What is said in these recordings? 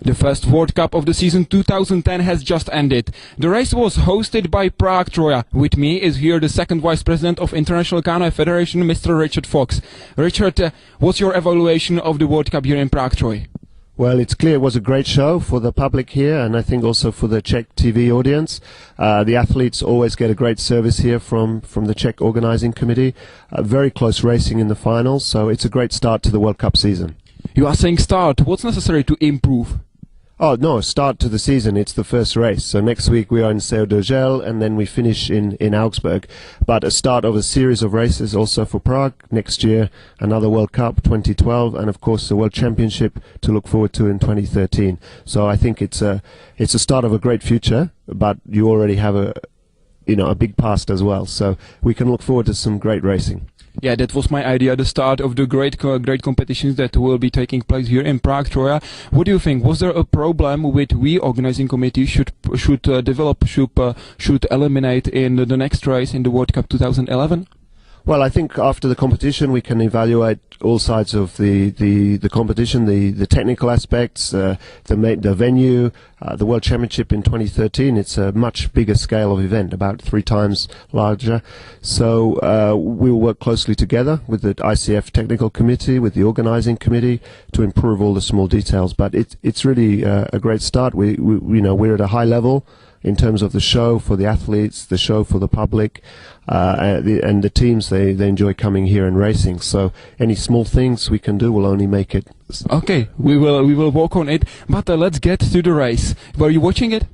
The first World Cup of the season 2010 has just ended. The race was hosted by Prague Troja. With me is here the second Vice President of International Canoe Federation, Mr. Richard Fox. Richard, what's your evaluation of the World Cup here in Prague Troja? Well, it's clear it was a great show for the public here, and I think also for the Czech TV audience. The athletes always get a great service here from the Czech organizing committee. Very close racing in the finals, so it's a great start to the World Cup season. You are saying start. What's necessary to improve? Oh, no, start to the season. It's the first race. So next week we are in Seu-d'Urgell and then we finish in Augsburg. But a start of a series of races also for Prague. Next year, another World Cup, 2012, and of course the World Championship to look forward to in 2013. So I think it's a start of a great future, but you already have a big past as well. So we can look forward to some great racing. Yeah, that was my idea, the start of the great competitions that will be taking place here in Prague Troja. What do you think? Was there a problem with we organizing committee should eliminate in the next race in the World Cup 2011? Well, I think after the competition we can evaluate all sides of the competition, the technical aspects, the venue, the World Championship in 2013. It's a much bigger scale of event, about 3 times larger. So we will work closely together with the ICF technical committee, with the organizing committee to improve all the small details. But it's really a great start. We're at a high level in terms of the show for the athletes, the show for the public, and the teams, they enjoy coming here and racing. So any small things we can do will only make it. Okay, we will work on it, but let's get to the race. Were you watching it?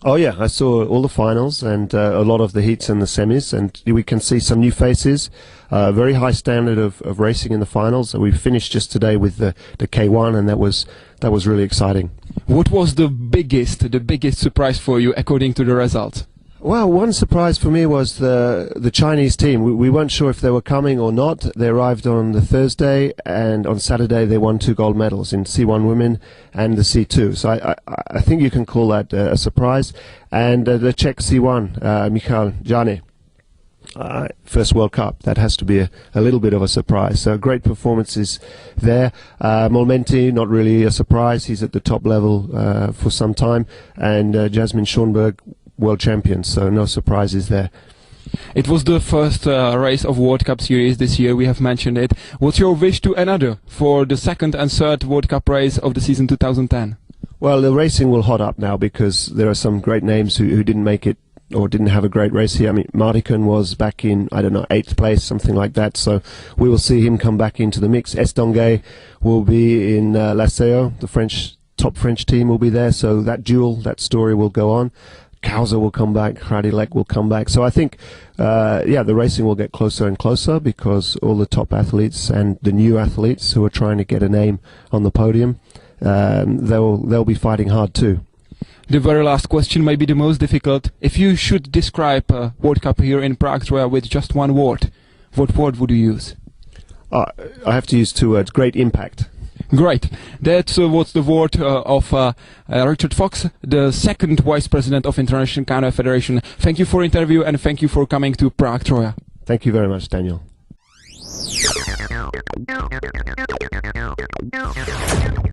Oh yeah, I saw all the finals and a lot of the heats and the semis, and we can see some new faces. Very high standard of racing in the finals. We finished just today with the K1, and that was really exciting. What was the biggest surprise for you according to the results? Well, one surprise for me was the Chinese team. We weren't sure if they were coming or not. They arrived on the Thursday, and on Saturday they won 2 gold medals in C1 women and the C2. So I think you can call that a surprise. And the Czech C1, Michal Jane, first World Cup, that has to be a little bit of a surprise. So great performances there. Molmenti, not really a surprise. He's at the top level for some time. And Jasmine Schoenberg, world champion, so no surprises there. It was the first race of World Cup series this year, we have mentioned it. What's your wish to another for the second and third World Cup race of the season 2010? Well, the racing will hot up now because there are some great names who didn't make it or didn't have a great race here. I mean, Mardikan was back in, I don't know, 8th place, something like that, so we will see him come back into the mix. Estongue will be in Laseo, the top French team will be there, so that story will go on. Kauser will come back, Hradilek will come back. So I think, the racing will get closer and closer because all the top athletes and the new athletes who are trying to get a name on the podium, they'll be fighting hard too. The very last question may be the most difficult. If you should describe World Cup here in Prague Troja with just one word, what word would you use? I have to use 2 words. Great impact. Great. That's what's the word of Richard Fox, the second Vice President of International Canoe Federation. Thank you for the interview and thank you for coming to Prague Troja. Thank you very much, Daniel.